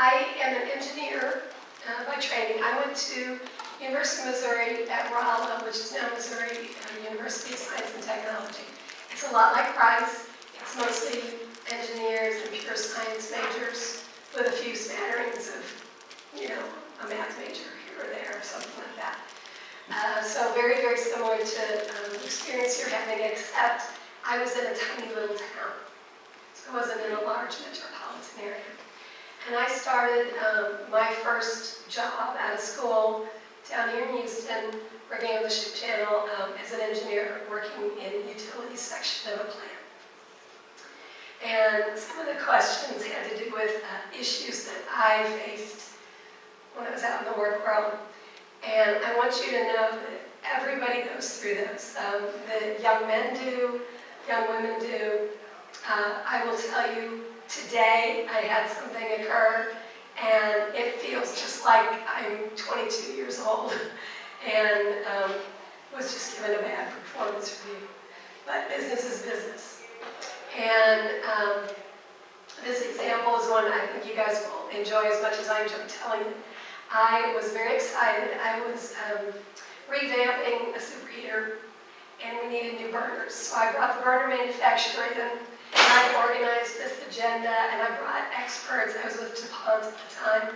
I am an engineer by training. I went to University of Missouri at Rolla, which is now Missouri University of Science and Technology. It's a lot like Rice. It's mostly engineers and pure science majors with a few smatterings of, a math major here or there or something like that. So very, very similar to the experience you're having, except I was in a tiny little town. So I wasn't in a large metropolitan area. And I started my first job out of school down here in Houston, working on the ship channel as an engineer, working in the utilities section of a plant. And some of the questions had to do with issues that I faced when I was out in the work world. And I want you to know that everybody goes through those. The young men do, young women do. I will tell you, today I had something occur, and it feels just like I'm 22 years old and was just given a bad performance review. But business is business. And this example is one I think you guys will enjoy as much as I enjoy telling it. I was very excited. I was revamping a superheater, and we needed new burners. So I brought the burner manufacturer in, and I organized this agenda, and I brought experts. I was with DuPont at the time.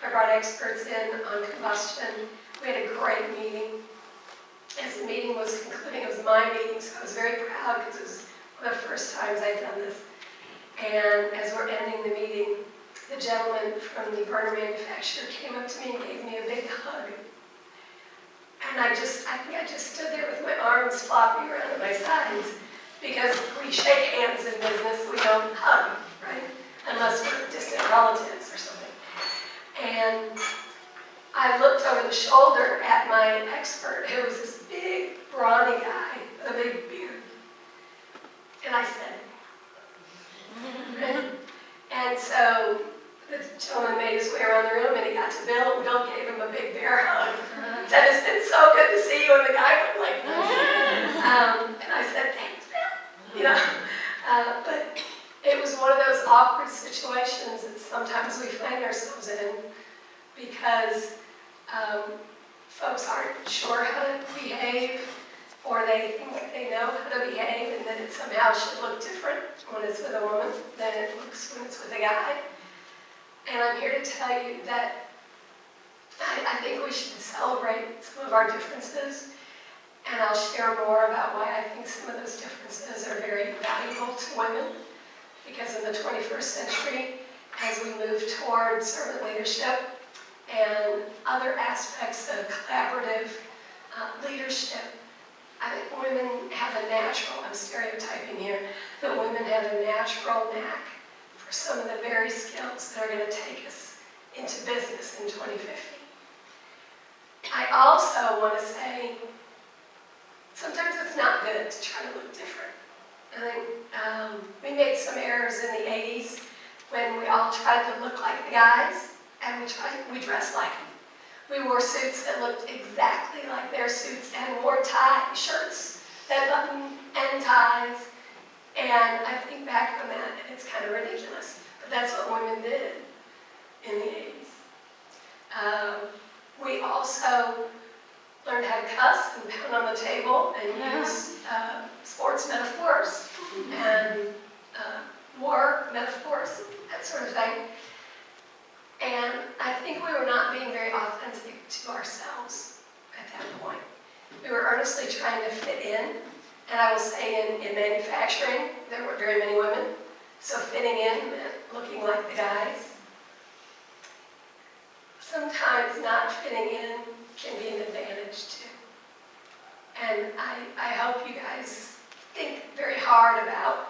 I brought experts in on combustion. We had a great meeting. As the meeting was concluding, it was my meeting, so I was very proud because it was one of the first times I'd done this. And as we're ending the meeting, the gentleman from the burner manufacturer came up to me and gave me a big hug. And I think I just stood there with my arms flopping around at my sides, because we shake hands in business, we don't hug, right? Unless we're distant relatives or something. And I looked over the shoulder at my expert, who was this big, brawny guy with a big beard. And I said, right? And so the gentleman made his way around the room, and he got to Bill, and Bill gave him a big bear hug. Said, "It's been so good to see you," and the guy went like this. And I said, "Thanks, Bill." But it was one of those awkward situations that sometimes we find ourselves in because folks aren't sure how to behave, or they think they know how to behave, and that it somehow should look different when it's with a woman than it looks when it's with a guy. And I'm here to tell you that I think we should celebrate some of our differences, and I'll share more about why I think some of those differences are very valuable to women, because in the 21st century, as we move toward servant leadership and other aspects of collaborative leadership, I think women have a natural, I'm stereotyping here, but women have a natural knack for some of the very skills that are going to take us into business in 2050. I also want to say, sometimes it's not good to try to look different. I think we made some errors in the 80s when we all tried to look like the guys, and we dressed like them. We wore suits that looked exactly like their suits and wore tie shirts that button and ties. And I think back on that, and it's kind of ridiculous, but that's what women did in the 80s. We also learned how to cuss and pound on the table and use sports metaphors and war metaphors, that sort of thing. And I think we were not being very authentic to ourselves at that point. We were earnestly trying to fit in, and I will say in manufacturing, there weren't very many women, so fitting in meant looking like the guys. Sometimes not fitting in can be an advantage too. And I hope you guys think very hard about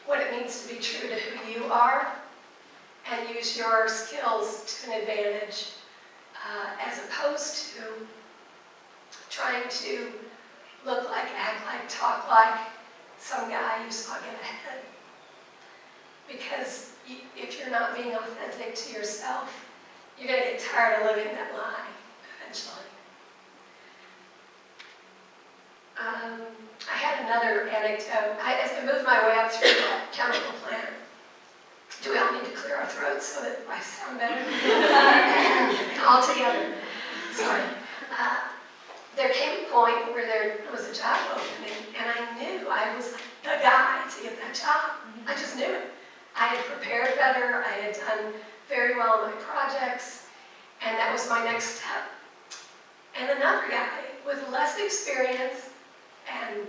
what it means to be true to who you are, and use your skills to an advantage, as opposed to trying to look like, act like, talk like some guy you saw get ahead. Because if you're not being authentic to yourself, you're going to get tired of living that lie eventually. I had another anecdote. As I moved my way up through that chemical plant, do we all need to clear clear our throats so that I sound better. All together. Sorry. There came a point where there was a job opening, and I knew I was the guy to get that job. I just knew it. I had prepared better. I had done very well in my projects, and that was my next step. And another guy with less experience and,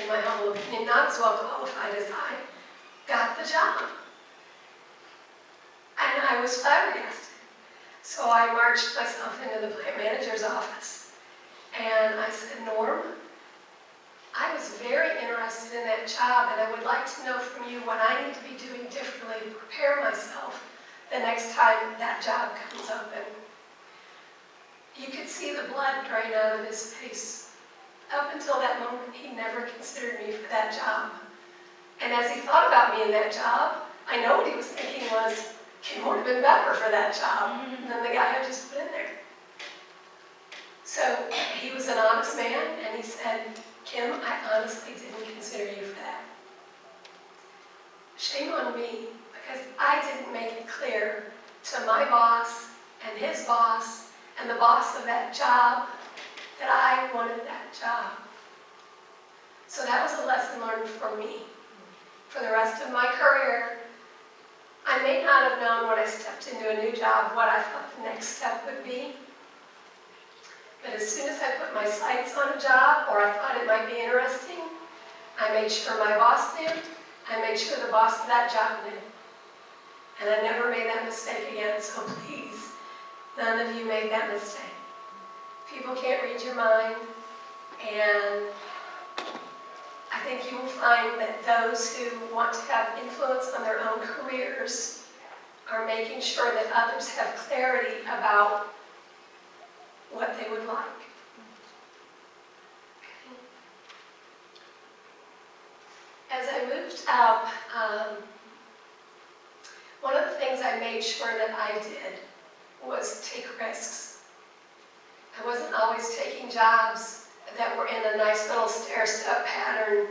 in my humble opinion, not as well qualified as I, got the job. And I was flabbergasted. So I marched myself into the plant manager's office, and I said, Norm, I was very interested in that job, and I would like to know from you what I need to be doing differently to prepare myself the next time that job comes open. You could see the blood drain out of his face. Up until that moment, he never considered me for that job. And as he thought about me in that job, I know what he was thinking was, Kim would have been better for that job than the guy I just put in there. So he was an honest man, and he said, Kim, I honestly didn't consider you for that. Shame on me, because I didn't make it clear to my boss and his boss and the boss of that job that I wanted that job. So that was a lesson learned for me. For the rest of my career, I may not have known when I stepped into a new job what I thought the next step would be. But as soon as I put my sights on a job, or I thought it might be interesting, I made sure my boss knew, I made sure the boss of that job knew. And I never made that mistake again, so please, none of you make that mistake. People can't read your mind, and I think you will find that those who want to have influence on their own careers are making sure that others have clarity about what they would like. As I moved up, one of the things I made sure that I did was take risks. I wasn't always taking jobs that were in a nice little stair-step pattern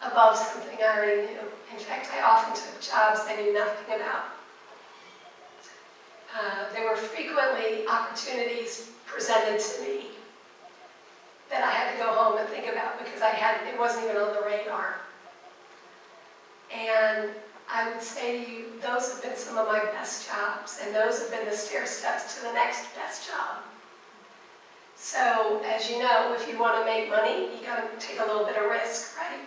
above something I already knew. In fact, I often took jobs I knew nothing about. There were frequently opportunities presented to me that I had to go home and think about because it wasn't even on the radar. And I would say to you, those have been some of my best jobs, and those have been the stair steps to the next best job. So, as you know, if you want to make money, you got to take a little bit of risk, right?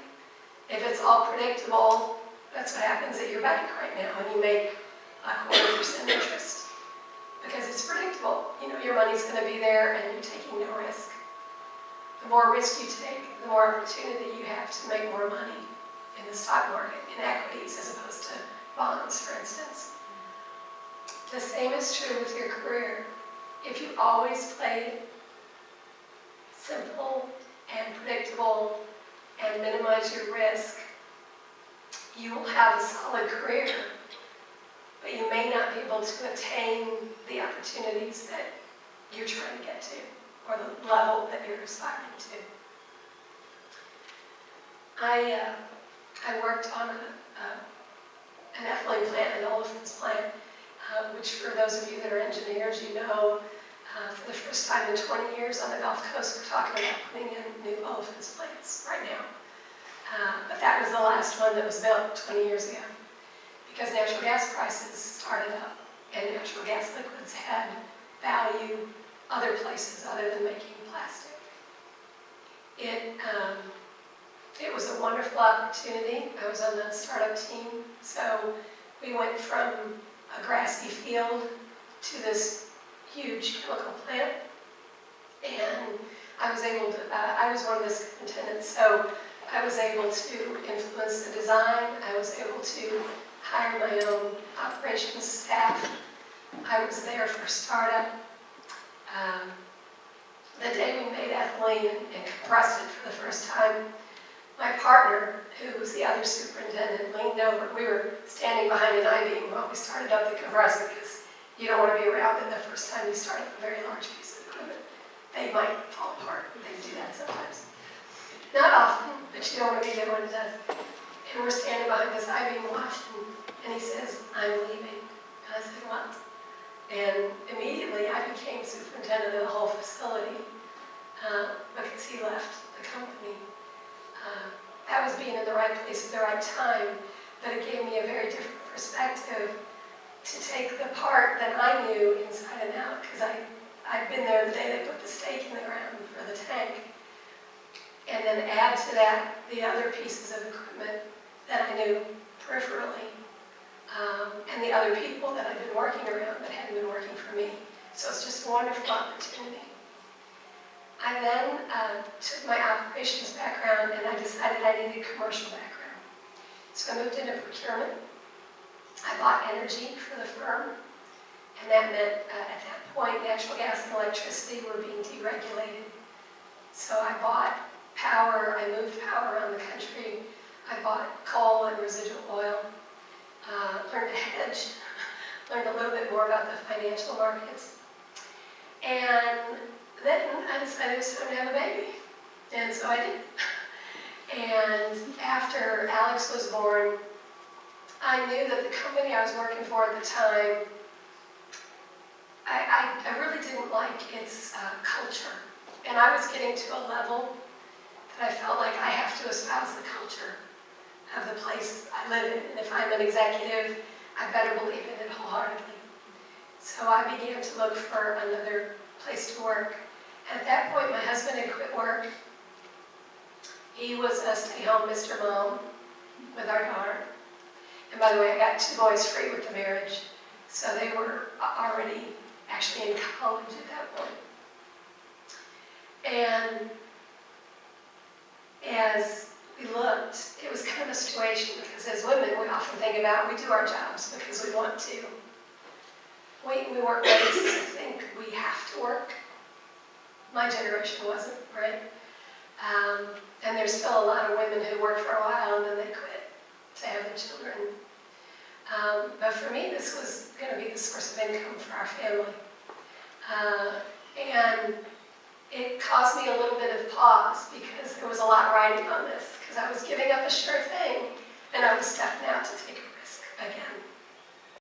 If it's all predictable, that's what happens at your bank right now when you make 0.25% interest. Because it's predictable. You know your money's going to be there and you're taking no risk. The more risk you take, the more opportunity you have to make more money in the stock market, in equities as opposed to bonds, for instance. The same is true with your career. If you always play simple and predictable and minimize your risk, you will have a solid career. But you may not be able to attain the opportunities that you're trying to get to, or the level that you're aspiring to. I worked on an ethylene plant, an olefins plant, which for those of you that are engineers, you know, for the first time in 20 years on the Gulf Coast, we're talking about putting in new olefins plants right now. But that was the last one that was built 20 years ago. Because natural gas prices started up, and natural gas liquids had value other places other than making plastic. It was a wonderful opportunity. I was on the startup team, so we went from a grassy field to this huge chemical plant, and I was able to, I was one of the superintendents, so I was able to influence the design. I was able to hire my own operations staff. I was there for startup. The day we made ethylene and compressed it for the first time, my partner, who was the other superintendent, leaned over. We were standing behind an I-beam while we started up the compressor because you don't want to be around it the first time you start up a very large piece of equipment. They might fall apart. They do that sometimes. Not often, but you don't want to be there when it does. And we're standing behind this I-beam watching, and he says, I'm leaving. place at the right time, but it gave me a very different perspective to take the part that I knew inside and out, because I'd been there the day they put the stake in the ground for the tank, and then add to that the other pieces of equipment that I knew peripherally, and the other people that I've been working around that hadn't been working for me. So it's just a wonderful opportunity. I then took my operations background and I decided I needed a commercial background. So I moved into procurement. I bought energy for the firm, and that meant at that point natural gas and electricity were being deregulated. So I bought power, I moved power around the country. I bought coal and residual oil, learned to hedge, learned a little bit more about the financial markets. And then I decided it was time to have a baby. And so I did. And after Alex was born, I knew that the company I was working for at the time, I really didn't like its culture. And I was getting to a level that I felt like I have to espouse the culture of the place I live in. And if I'm an executive, I better believe in it wholeheartedly. So I began to look for another place to work. And at that point, my husband had quit work. He was a stay-home Mr. Mom with our daughter. And by the way, I got 2 boys free with the marriage. So they were already actually in college at that point. And as we looked, it was kind of a situation, because as women, we often think about, we do our jobs because we want to. We weren't raised to think we have to work. My generation wasn't, right? And there's still a lot of women who work for a while and then they quit to have their children. But for me, this was going to be the source of income for our family. And it caused me a little bit of pause, because there was a lot riding on this, because I was giving up a sure thing and I was stepping out to take a risk again.